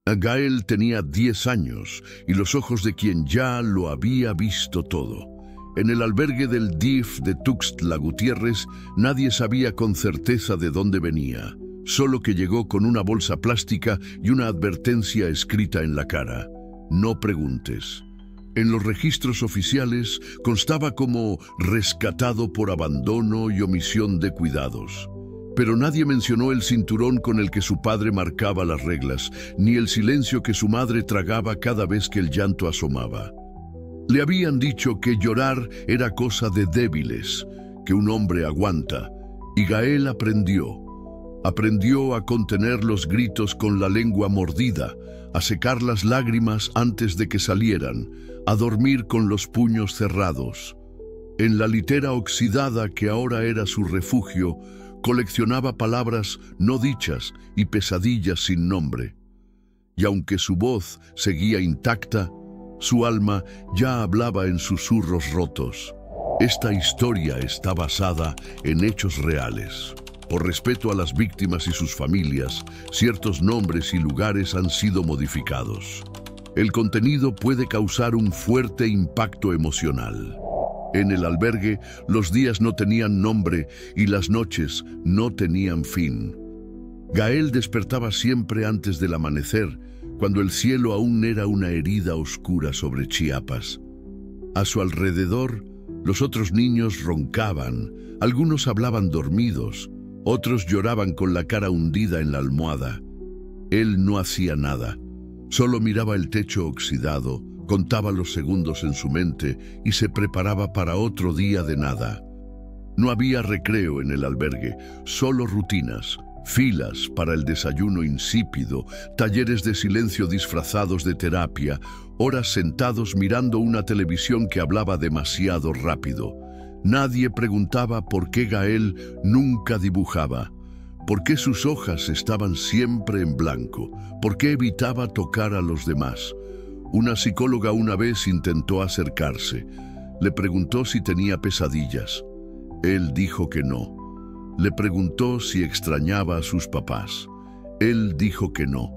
Gael tenía 10 años y los ojos de quien ya lo había visto todo. En el albergue del DIF de Tuxtla Gutiérrez nadie sabía con certeza de dónde venía, solo que llegó con una bolsa plástica y una advertencia escrita en la cara: no preguntes. En los registros oficiales constaba como rescatado por abandono y omisión de cuidados. Pero nadie mencionó el cinturón con el que su padre marcaba las reglas, ni el silencio que su madre tragaba cada vez que el llanto asomaba. Le habían dicho que llorar era cosa de débiles, que un hombre aguanta, y Gael aprendió. Aprendió a contener los gritos con la lengua mordida, a secar las lágrimas antes de que salieran, a dormir con los puños cerrados. En la litera oxidada que ahora era su refugio, coleccionaba palabras no dichas y pesadillas sin nombre. Y aunque su voz seguía intacta, su alma ya hablaba en susurros rotos. Esta historia está basada en hechos reales. Por respeto a las víctimas y sus familias, ciertos nombres y lugares han sido modificados. El contenido puede causar un fuerte impacto emocional. En el albergue, los días no tenían nombre y las noches no tenían fin. Gael despertaba siempre antes del amanecer, cuando el cielo aún era una herida oscura sobre Chiapas. A su alrededor, los otros niños roncaban, algunos hablaban dormidos, otros lloraban con la cara hundida en la almohada. Él no hacía nada, solo miraba el techo oxidado, contaba los segundos en su mente y se preparaba para otro día de nada. No había recreo en el albergue, solo rutinas, filas para el desayuno insípido, talleres de silencio disfrazados de terapia, horas sentados mirando una televisión que hablaba demasiado rápido. Nadie preguntaba por qué Gael nunca dibujaba, por qué sus hojas estaban siempre en blanco, por qué evitaba tocar a los demás. Una psicóloga una vez intentó acercarse. Le preguntó si tenía pesadillas. Él dijo que no. Le preguntó si extrañaba a sus papás. Él dijo que no.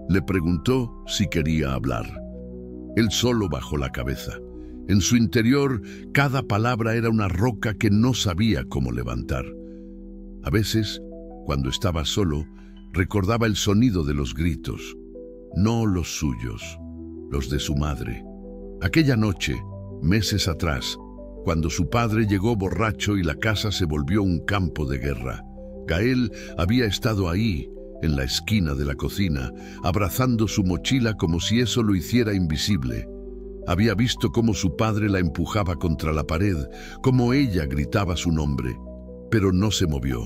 Le preguntó si quería hablar. Él solo bajó la cabeza. En su interior, cada palabra era una roca que no sabía cómo levantar. A veces, cuando estaba solo, recordaba el sonido de los gritos, no los suyos, los de su madre. Aquella noche, meses atrás, cuando su padre llegó borracho y la casa se volvió un campo de guerra, Gael había estado ahí, en la esquina de la cocina, abrazando su mochila como si eso lo hiciera invisible. Había visto cómo su padre la empujaba contra la pared, cómo ella gritaba su nombre, pero no se movió.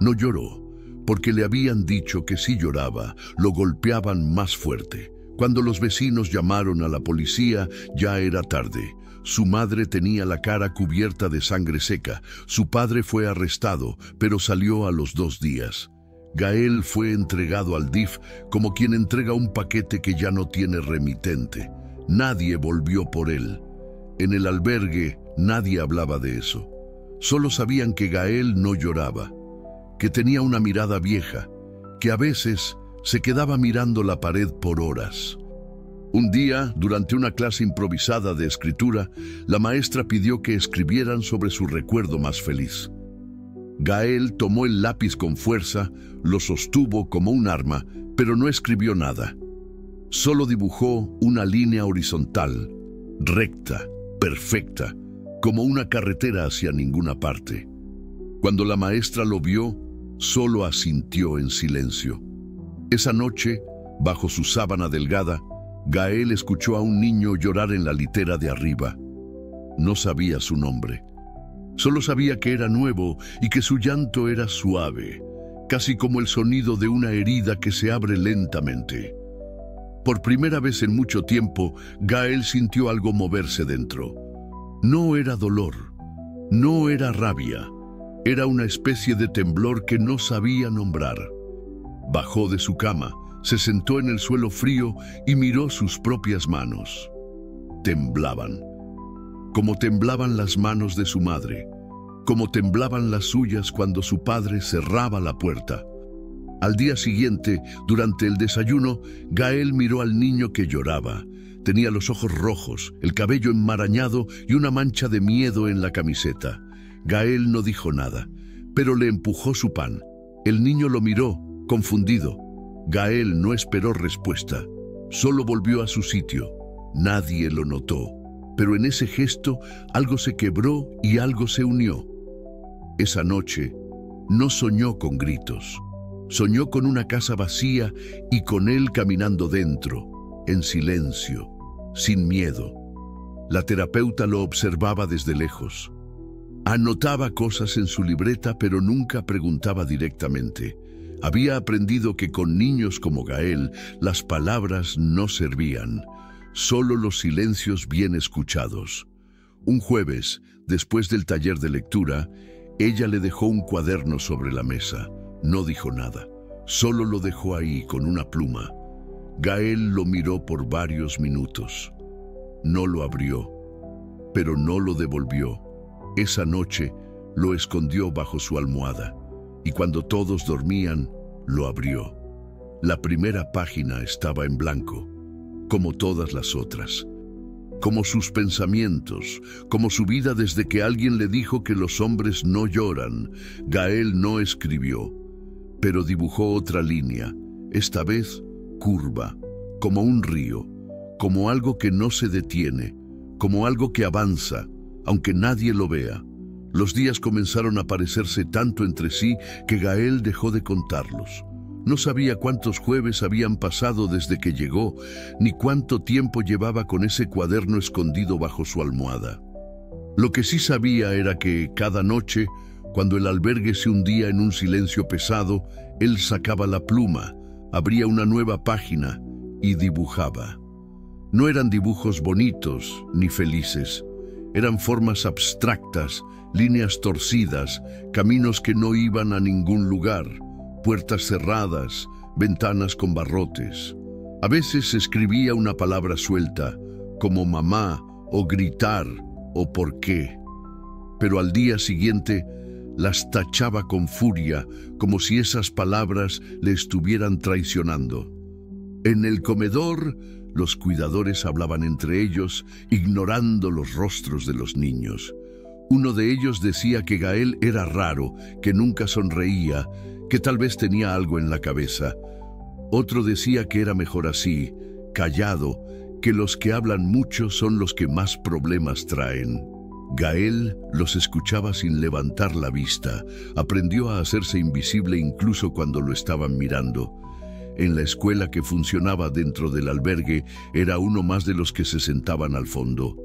No lloró, porque le habían dicho que si lloraba, lo golpeaban más fuerte. Cuando los vecinos llamaron a la policía, ya era tarde. Su madre tenía la cara cubierta de sangre seca. Su padre fue arrestado, pero salió a los 2 días. Gael fue entregado al DIF como quien entrega un paquete que ya no tiene remitente. Nadie volvió por él. En el albergue nadie hablaba de eso. Solo sabían que Gael no lloraba, que tenía una mirada vieja, que a veces se quedaba mirando la pared por horas. Un día, durante una clase improvisada de escritura, la maestra pidió que escribieran sobre su recuerdo más feliz. Gael tomó el lápiz con fuerza, lo sostuvo como un arma, pero no escribió nada. Solo dibujó una línea horizontal, recta, perfecta, como una carretera hacia ninguna parte. Cuando la maestra lo vio, solo asintió en silencio. Esa noche, bajo su sábana delgada, Gael escuchó a un niño llorar en la litera de arriba. No sabía su nombre. Solo sabía que era nuevo y que su llanto era suave, casi como el sonido de una herida que se abre lentamente. Por primera vez en mucho tiempo, Gael sintió algo moverse dentro. No era dolor, no era rabia, era una especie de temblor que no sabía nombrar. Bajó de su cama, se sentó en el suelo frío y miró sus propias manos. Temblaban, como temblaban las manos de su madre, como temblaban las suyas cuando su padre cerraba la puerta. Al día siguiente, durante el desayuno, Gael miró al niño que lloraba. Tenía los ojos rojos, el cabello enmarañado y una mancha de miedo en la camiseta. Gael no dijo nada, pero le empujó su pan. El niño lo miró, confundido. Gael no esperó respuesta. Solo volvió a su sitio. Nadie lo notó, pero en ese gesto algo se quebró y algo se unió. Esa noche no soñó con gritos. Soñó con una casa vacía y con él caminando dentro, en silencio, sin miedo. La terapeuta lo observaba desde lejos. Anotaba cosas en su libreta, pero nunca preguntaba directamente. Había aprendido que con niños como Gael, las palabras no servían, solo los silencios bien escuchados. Un jueves, después del taller de lectura, ella le dejó un cuaderno sobre la mesa. No dijo nada, solo lo dejó ahí con una pluma. Gael lo miró por varios minutos. No lo abrió, pero no lo devolvió. Esa noche lo escondió bajo su almohada y cuando todos dormían, lo abrió. La primera página estaba en blanco, como todas las otras. Como sus pensamientos, como su vida desde que alguien le dijo que los hombres no lloran. Gael no escribió, pero dibujó otra línea, esta vez curva, como un río, como algo que no se detiene, como algo que avanza, aunque nadie lo vea. Los días comenzaron a parecerse tanto entre sí que Gael dejó de contarlos. No sabía cuántos jueves habían pasado desde que llegó, ni cuánto tiempo llevaba con ese cuaderno escondido bajo su almohada. Lo que sí sabía era que cada noche, cuando el albergue se hundía en un silencio pesado, él sacaba la pluma, abría una nueva página y dibujaba. No eran dibujos bonitos ni felices. Eran formas abstractas, líneas torcidas, caminos que no iban a ningún lugar, puertas cerradas, ventanas con barrotes. A veces escribía una palabra suelta, como mamá, o gritar, o por qué. Pero al día siguiente las tachaba con furia, como si esas palabras le estuvieran traicionando. En el comedor, los cuidadores hablaban entre ellos, ignorando los rostros de los niños. Uno de ellos decía que Gael era raro, que nunca sonreía, que tal vez tenía algo en la cabeza. Otro decía que era mejor así, callado, que los que hablan mucho son los que más problemas traen. Gael los escuchaba sin levantar la vista. Aprendió a hacerse invisible incluso cuando lo estaban mirando. En la escuela que funcionaba dentro del albergue, era uno más de los que se sentaban al fondo.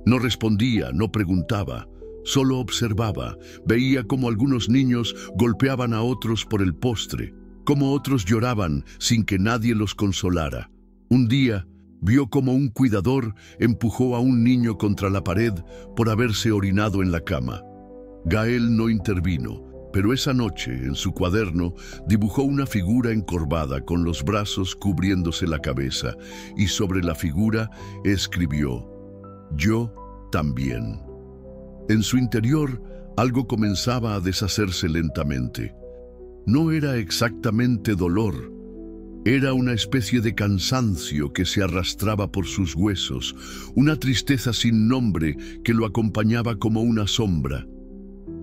No respondía, no preguntaba, solo observaba. Veía cómo algunos niños golpeaban a otros por el postre, cómo otros lloraban sin que nadie los consolara. Un día, vio cómo un cuidador empujó a un niño contra la pared por haberse orinado en la cama. Gael no intervino, pero esa noche, en su cuaderno, dibujó una figura encorvada con los brazos cubriéndose la cabeza, y sobre la figura escribió: «Yo también». En su interior, algo comenzaba a deshacerse lentamente. No era exactamente dolor. Era una especie de cansancio que se arrastraba por sus huesos, una tristeza sin nombre que lo acompañaba como una sombra.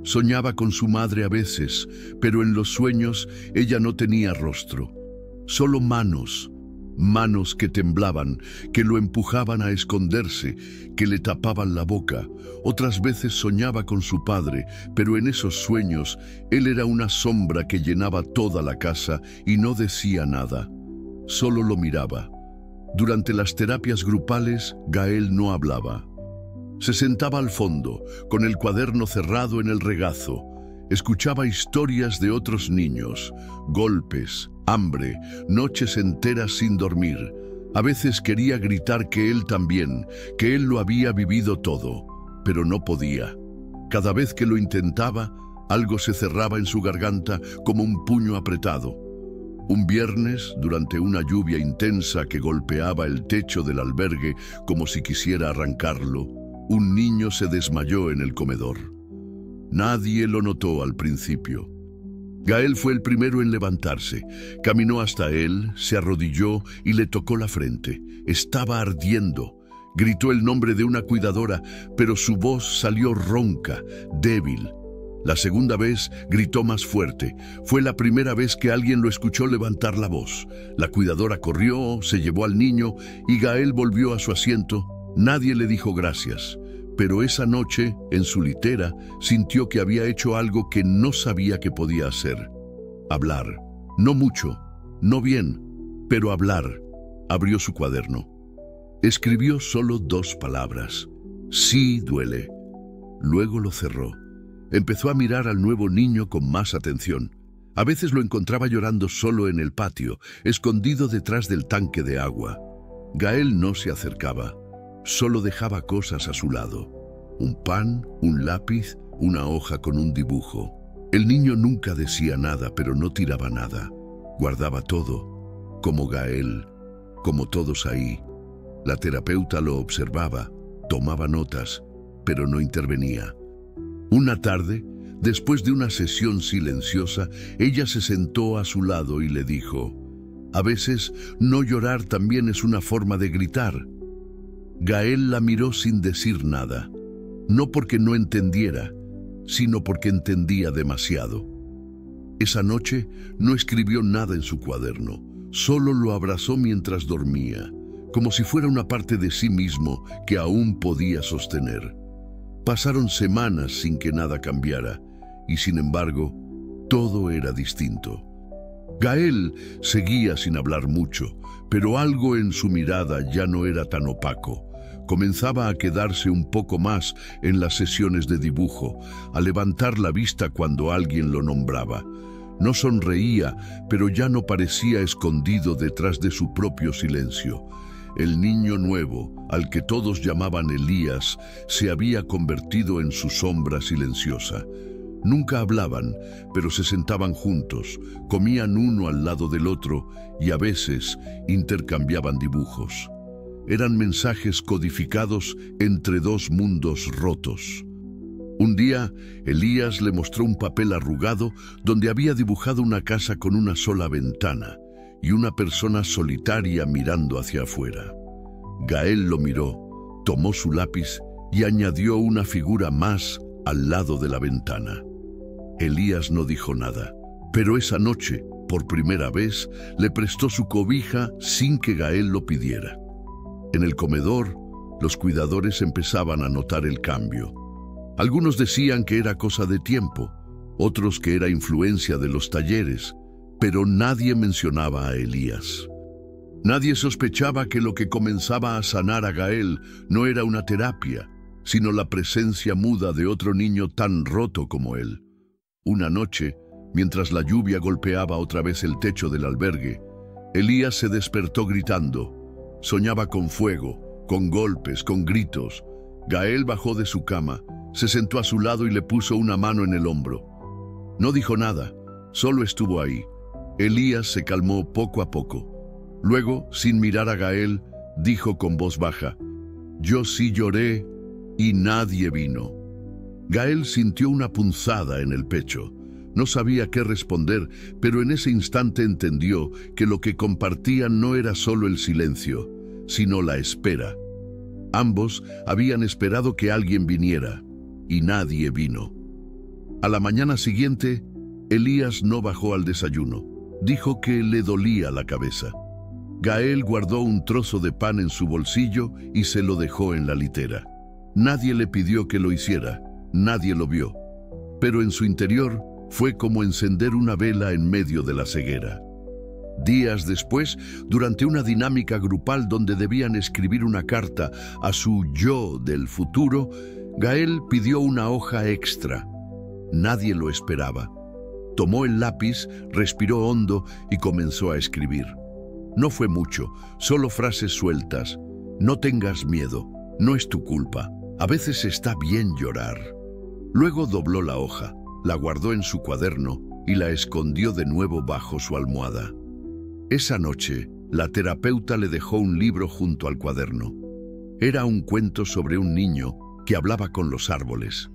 Soñaba con su madre a veces, pero en los sueños ella no tenía rostro, solo manos, manos que temblaban, que lo empujaban a esconderse, que le tapaban la boca. Otras veces soñaba con su padre, pero en esos sueños él era una sombra que llenaba toda la casa y no decía nada, solo lo miraba. Durante las terapias grupales, Gael no hablaba. Se sentaba al fondo, con el cuaderno cerrado en el regazo. Escuchaba historias de otros niños, golpes, hambre, noches enteras sin dormir. A veces quería gritar que él también, que él lo había vivido todo, pero no podía. Cada vez que lo intentaba, algo se cerraba en su garganta como un puño apretado. Un viernes, durante una lluvia intensa que golpeaba el techo del albergue como si quisiera arrancarlo, un niño se desmayó en el comedor. Nadie lo notó al principio. Gael fue el primero en levantarse. Caminó hasta él, se arrodilló y le tocó la frente. Estaba ardiendo. Gritó el nombre de una cuidadora, pero su voz salió ronca, débil. La segunda vez gritó más fuerte. Fue la primera vez que alguien lo escuchó levantar la voz. La cuidadora corrió, se llevó al niño y Gael volvió a su asiento. Nadie le dijo gracias, pero esa noche, en su litera, sintió que había hecho algo que no sabía que podía hacer. Hablar. No mucho, no bien, pero hablar. Abrió su cuaderno. Escribió solo 2 palabras. Sí duele. Luego lo cerró. Empezó a mirar al nuevo niño con más atención. A veces lo encontraba llorando solo en el patio, escondido detrás del tanque de agua. Gael no se acercaba, solo dejaba cosas a su lado. Un pan, un lápiz, una hoja con un dibujo. El niño nunca decía nada, pero no tiraba nada. Guardaba todo, como Gael, como todos ahí. La terapeuta lo observaba, tomaba notas, pero no intervenía. Una tarde, después de una sesión silenciosa, ella se sentó a su lado y le dijo: «A veces, no llorar también es una forma de gritar». Gael la miró sin decir nada, no porque no entendiera, sino porque entendía demasiado. Esa noche no escribió nada en su cuaderno, solo lo abrazó mientras dormía, como si fuera una parte de sí mismo que aún podía sostener. Pasaron semanas sin que nada cambiara, y sin embargo, todo era distinto. Gael seguía sin hablar mucho, pero algo en su mirada ya no era tan opaco. Comenzaba a quedarse un poco más en las sesiones de dibujo, a levantar la vista cuando alguien lo nombraba. No sonreía, pero ya no parecía escondido detrás de su propio silencio. El niño nuevo, al que todos llamaban Elías, se había convertido en su sombra silenciosa. Nunca hablaban, pero se sentaban juntos, comían uno al lado del otro y a veces intercambiaban dibujos. Eran mensajes codificados entre 2 mundos rotos. Un día, Elías le mostró un papel arrugado donde había dibujado una casa con una sola ventana y una persona solitaria mirando hacia afuera. Gael lo miró, tomó su lápiz y añadió una figura más al lado de la ventana. Elías no dijo nada, pero esa noche, por primera vez, le prestó su cobija sin que Gael lo pidiera. En el comedor, los cuidadores empezaban a notar el cambio. Algunos decían que era cosa de tiempo, otros que era influencia de los talleres, pero nadie mencionaba a Elías. Nadie sospechaba que lo que comenzaba a sanar a Gael no era una terapia, sino la presencia muda de otro niño tan roto como él. Una noche, mientras la lluvia golpeaba otra vez el techo del albergue, Elías se despertó gritando. Soñaba con fuego, con golpes, con gritos. Gael bajó de su cama, se sentó a su lado y le puso una mano en el hombro. No dijo nada, solo estuvo ahí. Elías se calmó poco a poco. Luego, sin mirar a Gael, dijo con voz baja: «Yo sí lloré y nadie vino». Gael sintió una punzada en el pecho. No sabía qué responder, pero en ese instante entendió que lo que compartían no era solo el silencio, sino la espera. Ambos habían esperado que alguien viniera, y nadie vino. A la mañana siguiente, Elías no bajó al desayuno. Dijo que le dolía la cabeza. Gael guardó un trozo de pan en su bolsillo y se lo dejó en la litera. Nadie le pidió que lo hiciera, nadie lo vio, pero en su interior fue como encender una vela en medio de la ceguera. Días después, durante una dinámica grupal donde debían escribir una carta a su yo del futuro, Gael pidió una hoja extra. Nadie lo esperaba. Tomó el lápiz, respiró hondo y comenzó a escribir. No fue mucho, solo frases sueltas. No tengas miedo, no es tu culpa. A veces está bien llorar. Luego dobló la hoja, la guardó en su cuaderno y la escondió de nuevo bajo su almohada. Esa noche, la terapeuta le dejó un libro junto al cuaderno. Era un cuento sobre un niño que hablaba con los árboles.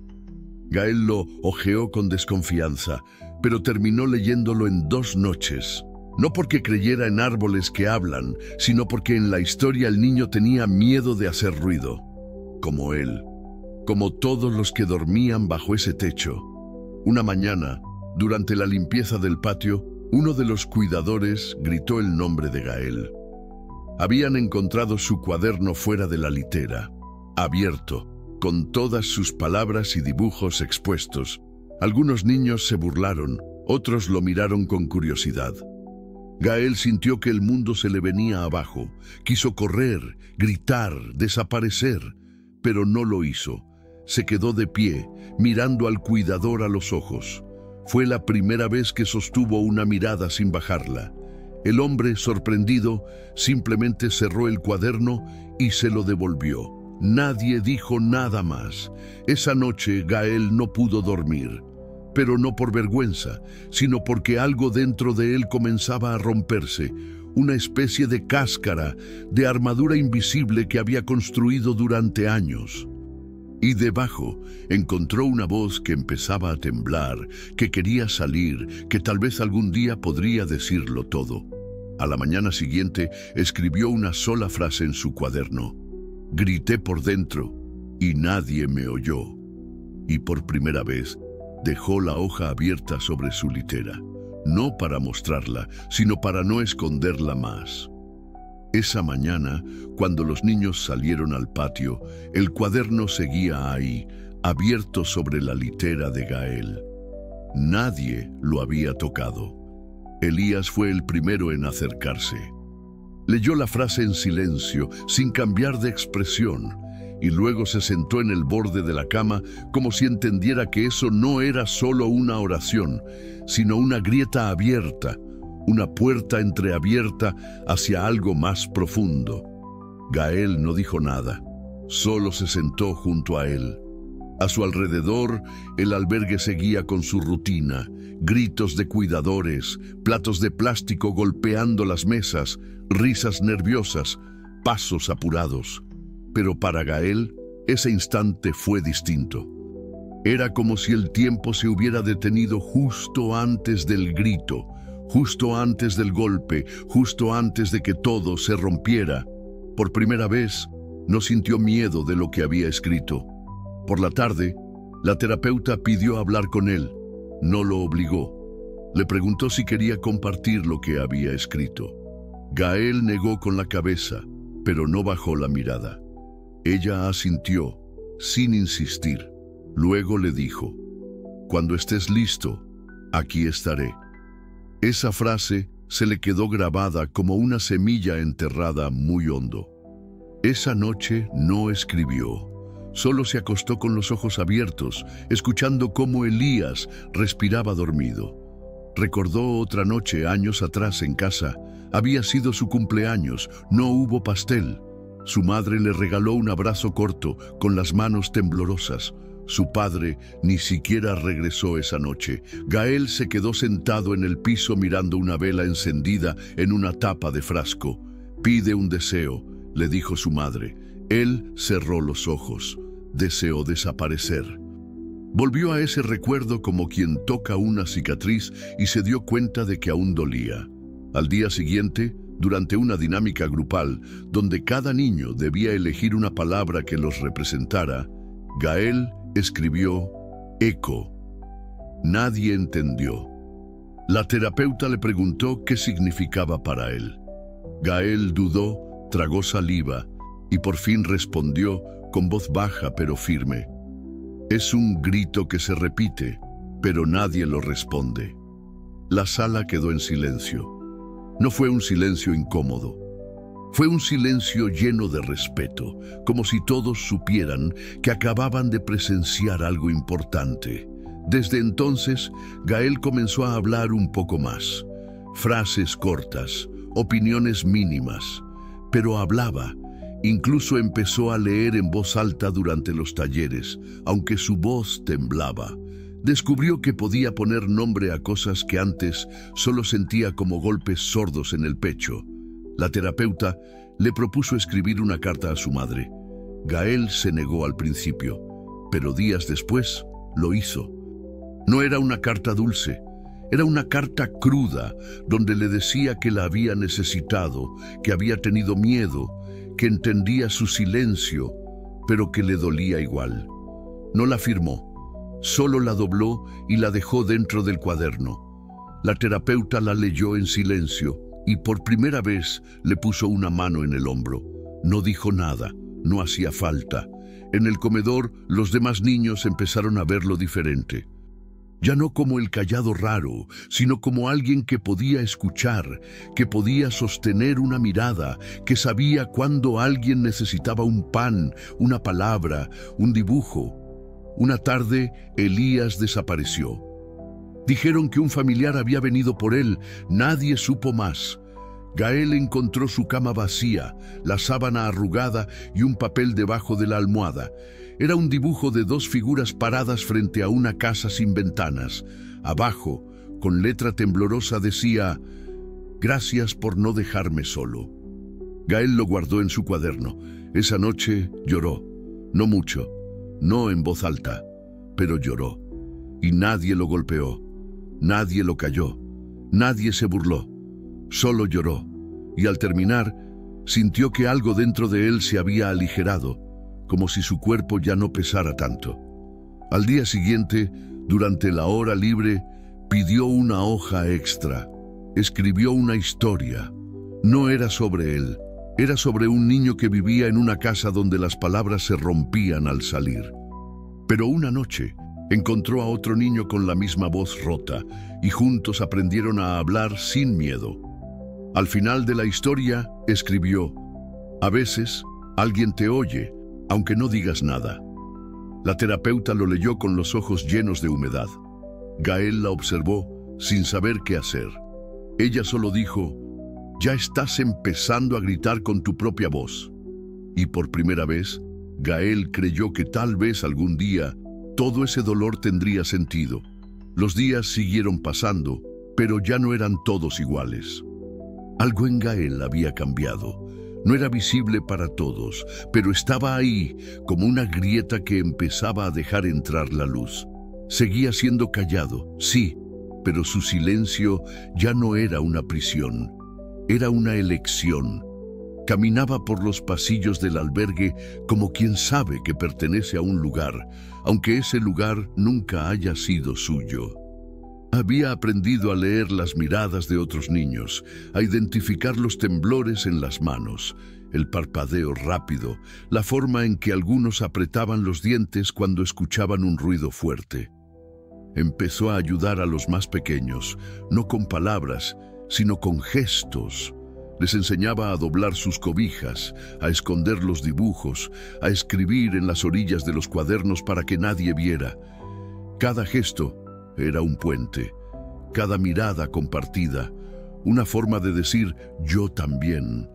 Gael lo hojeó con desconfianza. pero terminó leyéndolo en 2 noches. No porque creyera en árboles que hablan, sino porque en la historia el niño tenía miedo de hacer ruido, como él, como todos los que dormían bajo ese techo. Una mañana, durante la limpieza del patio, uno de los cuidadores gritó el nombre de Gael. Habían encontrado su cuaderno fuera de la litera, abierto, con todas sus palabras y dibujos expuestos. Algunos niños se burlaron, otros lo miraron con curiosidad. Gael sintió que el mundo se le venía abajo. Quiso correr, gritar, desaparecer, pero no lo hizo. Se quedó de pie, mirando al cuidador a los ojos. Fue la primera vez que sostuvo una mirada sin bajarla. El hombre, sorprendido, simplemente cerró el cuaderno y se lo devolvió. Nadie dijo nada más. Esa noche Gael no pudo dormir. Pero no por vergüenza, sino porque algo dentro de él comenzaba a romperse, una especie de cáscara, de armadura invisible que había construido durante años. Y debajo encontró una voz que empezaba a temblar, que quería salir, que tal vez algún día podría decirlo todo. A la mañana siguiente escribió una sola frase en su cuaderno. Grité por dentro y nadie me oyó. Y por primera vez dejó la hoja abierta sobre su litera, no para mostrarla, sino para no esconderla más. Esa mañana, cuando los niños salieron al patio, el cuaderno seguía ahí, abierto sobre la litera de Gael. Nadie lo había tocado. Elías fue el primero en acercarse. Leyó la frase en silencio, sin cambiar de expresión, y luego se sentó en el borde de la cama como si entendiera que eso no era solo una oración, sino una grieta abierta, una puerta entreabierta hacia algo más profundo. Gael no dijo nada, solo se sentó junto a él. A su alrededor, el albergue seguía con su rutina, gritos de cuidadores, platos de plástico golpeando las mesas, risas nerviosas, pasos apurados. Pero para Gael, ese instante fue distinto. Era como si el tiempo se hubiera detenido justo antes del grito, justo antes del golpe, justo antes de que todo se rompiera. Por primera vez, no sintió miedo de lo que había escrito. Por la tarde, la terapeuta pidió hablar con él. No lo obligó. Le preguntó si quería compartir lo que había escrito. Gael negó con la cabeza, pero no bajó la mirada. Ella asintió, sin insistir. Luego le dijo, «Cuando estés listo, aquí estaré». Esa frase se le quedó grabada como una semilla enterrada muy hondo. Esa noche no escribió. Solo se acostó con los ojos abiertos, escuchando cómo Elías respiraba dormido. Recordó otra noche años atrás en casa. Había sido su cumpleaños, no hubo pastel. Su madre le regaló un abrazo corto, con las manos temblorosas. Su padre ni siquiera regresó esa noche. Gael se quedó sentado en el piso mirando una vela encendida en una tapa de frasco. «Pide un deseo», le dijo su madre. Él cerró los ojos. Deseó desaparecer. Volvió a ese recuerdo como quien toca una cicatriz y se dio cuenta de que aún dolía. Al día siguiente, durante una dinámica grupal, donde cada niño debía elegir una palabra que los representara, Gael escribió «eco». Nadie entendió. La terapeuta le preguntó qué significaba para él. Gael dudó, tragó saliva y por fin respondió con voz baja pero firme. «Es un grito que se repite, pero nadie lo responde». La sala quedó en silencio. No fue un silencio incómodo. Fue un silencio lleno de respeto, como si todos supieran que acababan de presenciar algo importante. Desde entonces, Gael comenzó a hablar un poco más. Frases cortas, opiniones mínimas, pero hablaba. Incluso empezó a leer en voz alta durante los talleres, aunque su voz temblaba. Descubrió que podía poner nombre a cosas que antes solo sentía como golpes sordos en el pecho. La terapeuta le propuso escribir una carta a su madre. Gael se negó al principio, pero días después lo hizo. No era una carta dulce, Era una carta cruda donde le decía que la había necesitado, que había tenido miedo, que entendía su silencio, pero que le dolía igual. No la firmó, solo la dobló y la dejó dentro del cuaderno. La terapeuta la leyó en silencio y por primera vez le puso una mano en el hombro. No dijo nada, no hacía falta. En el comedor, los demás niños empezaron a verlo diferente. Ya no como el callado raro, sino como alguien que podía escuchar, que podía sostener una mirada, que sabía cuando alguien necesitaba un pan, una palabra, un dibujo. Una tarde, Elías desapareció. Dijeron que un familiar había venido por él. Nadie supo más. Gael encontró su cama vacía, la sábana arrugada y un papel debajo de la almohada. Era un dibujo de dos figuras paradas frente a una casa sin ventanas. Abajo, con letra temblorosa, decía: «Gracias por no dejarme solo». Gael lo guardó en su cuaderno. Esa noche lloró. No mucho, no en voz alta, pero lloró. Y nadie lo golpeó, nadie lo calló, nadie se burló. Solo lloró. Y al terminar, sintió que algo dentro de él se había aligerado, como si su cuerpo ya no pesara tanto. Al día siguiente, durante la hora libre, pidió una hoja extra. Escribió una historia. No era sobre él, era sobre un niño que vivía en una casa donde las palabras se rompían al salir. Pero una noche, encontró a otro niño con la misma voz rota y juntos aprendieron a hablar sin miedo. Al final de la historia, escribió: «A veces, alguien te oye, aunque no digas nada». La terapeuta lo leyó con los ojos llenos de humedad. Gael la observó sin saber qué hacer. Ella solo dijo: «Ya estás empezando a gritar con tu propia voz». Y por primera vez, Gael creyó que tal vez algún día todo ese dolor tendría sentido. Los días siguieron pasando, pero ya no eran todos iguales. Algo en Gael había cambiado. No era visible para todos, pero estaba ahí, como una grieta que empezaba a dejar entrar la luz. Seguía siendo callado, sí, pero su silencio ya no era una prisión. Era una elección. Caminaba por los pasillos del albergue como quien sabe que pertenece a un lugar, aunque ese lugar nunca haya sido suyo. Había aprendido a leer las miradas de otros niños, a identificar los temblores en las manos, el parpadeo rápido, la forma en que algunos apretaban los dientes cuando escuchaban un ruido fuerte. Empezó a ayudar a los más pequeños, no con palabras, sino con gestos. Les enseñaba a doblar sus cobijas, a esconder los dibujos, a escribir en las orillas de los cuadernos para que nadie viera. Cada gesto era un puente, cada mirada compartida, una forma de decir «yo también».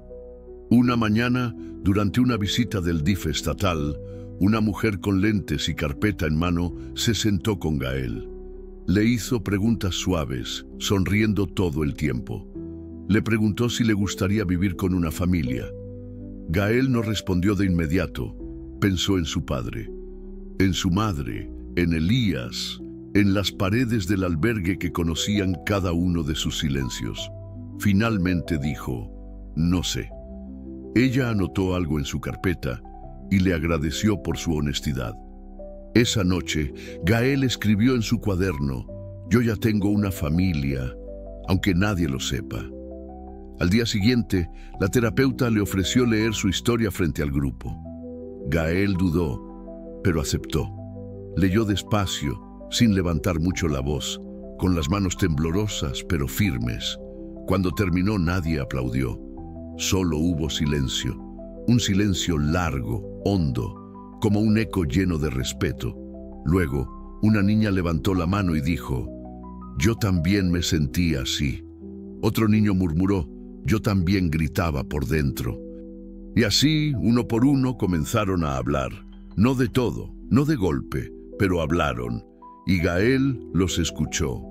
Una mañana, durante una visita del DIF estatal, una mujer con lentes y carpeta en mano se sentó con Gael. Le hizo preguntas suaves, sonriendo todo el tiempo. Le preguntó si le gustaría vivir con una familia. Gael no respondió de inmediato. Pensó en su padre, en su madre, en Elías, en las paredes del albergue que conocían cada uno de sus silencios. Finalmente dijo: «No sé». Ella anotó algo en su carpeta y le agradeció por su honestidad. Esa noche, Gael escribió en su cuaderno: «Yo ya tengo una familia, aunque nadie lo sepa». Al día siguiente, la terapeuta le ofreció leer su historia frente al grupo. Gael dudó, pero aceptó. Leyó despacio, sin levantar mucho la voz, con las manos temblorosas pero firmes. Cuando terminó, nadie aplaudió. Solo hubo silencio, un silencio largo, hondo, como un eco lleno de respeto. Luego, una niña levantó la mano y dijo: «Yo también me sentí así». Otro niño murmuró: «Yo también gritaba por dentro». Y así, uno por uno, comenzaron a hablar. No de todo, no de golpe, pero hablaron. Y Gael los escuchó.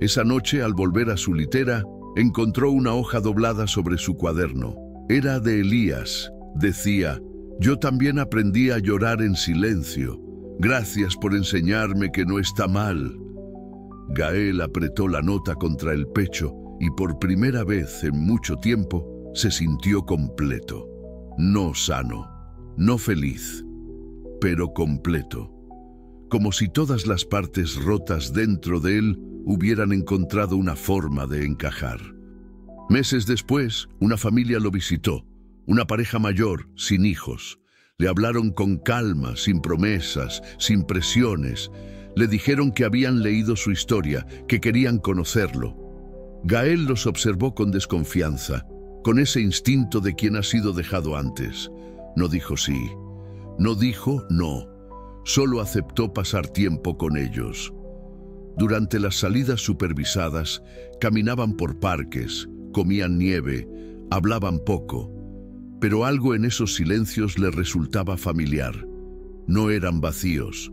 Esa noche, al volver a su litera, encontró una hoja doblada sobre su cuaderno. Era de Elías. Decía: «Yo también aprendí a llorar en silencio. Gracias por enseñarme que no está mal». Gael apretó la nota contra el pecho y por primera vez en mucho tiempo se sintió completo. No sano, no feliz, pero completo. Como si todas las partes rotas dentro de él hubieran encontrado una forma de encajar. Meses después, una familia lo visitó, una pareja mayor, sin hijos. Le hablaron con calma, sin promesas, sin presiones. Le dijeron que habían leído su historia, que querían conocerlo. Gael los observó con desconfianza, con ese instinto de quien ha sido dejado antes. No dijo sí, no dijo no, solo aceptó pasar tiempo con ellos. Durante las salidas supervisadas, caminaban por parques, comían nieve, hablaban poco, pero algo en esos silencios le resultaba familiar. No eran vacíos,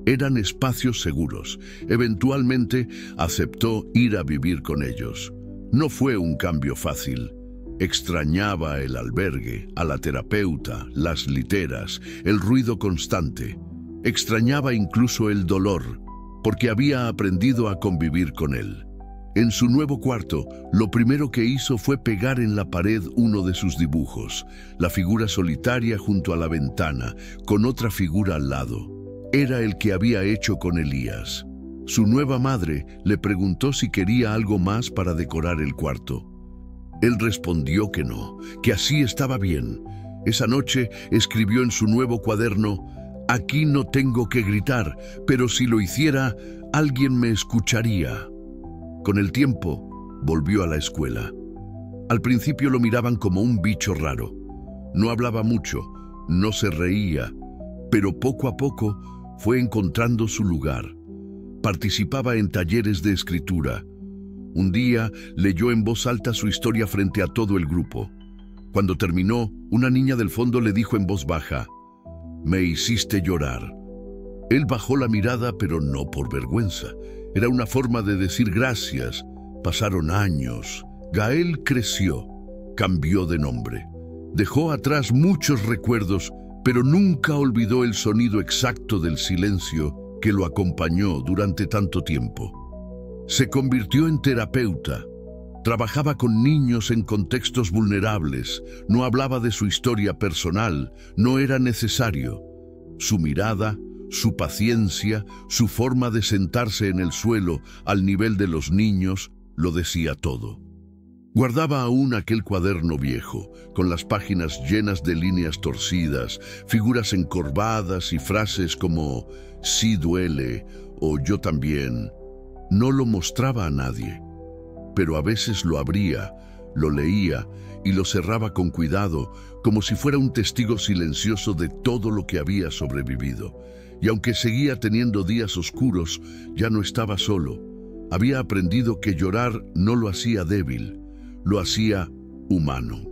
eran espacios seguros. Eventualmente aceptó ir a vivir con ellos. No fue un cambio fácil. Extrañaba el albergue, a la terapeuta, las literas, el ruido constante. Extrañaba incluso el dolor, porque había aprendido a convivir con él. En su nuevo cuarto, lo primero que hizo fue pegar en la pared uno de sus dibujos, la figura solitaria junto a la ventana, con otra figura al lado. Era el que había hecho con Elías. Su nueva madre le preguntó si quería algo más para decorar el cuarto. Él respondió que no, que así estaba bien. Esa noche escribió en su nuevo cuaderno: «Aquí no tengo que gritar, pero si lo hiciera, alguien me escucharía». Con el tiempo, volvió a la escuela. Al principio lo miraban como un bicho raro. No hablaba mucho, no se reía, pero poco a poco fue encontrando su lugar. Participaba en talleres de escritura. Un día leyó en voz alta su historia frente a todo el grupo. Cuando terminó, una niña del fondo le dijo en voz baja: «Me hiciste llorar». Él bajó la mirada, pero no por vergüenza. Era una forma de decir gracias. Pasaron años. Gael creció, cambió de nombre. Dejó atrás muchos recuerdos, pero nunca olvidó el sonido exacto del silencio que lo acompañó durante tanto tiempo. Se convirtió en terapeuta. Trabajaba con niños en contextos vulnerables. No hablaba de su historia personal, no era necesario. Su mirada, su paciencia, su forma de sentarse en el suelo al nivel de los niños, lo decía todo. Guardaba aún aquel cuaderno viejo, con las páginas llenas de líneas torcidas, figuras encorvadas y frases como «sí duele» o «yo también». No lo mostraba a nadie, pero a veces lo abría, lo leía y lo cerraba con cuidado, como si fuera un testigo silencioso de todo lo que había sobrevivido. Y aunque seguía teniendo días oscuros, ya no estaba solo. Había aprendido que llorar no lo hacía débil, lo hacía humano.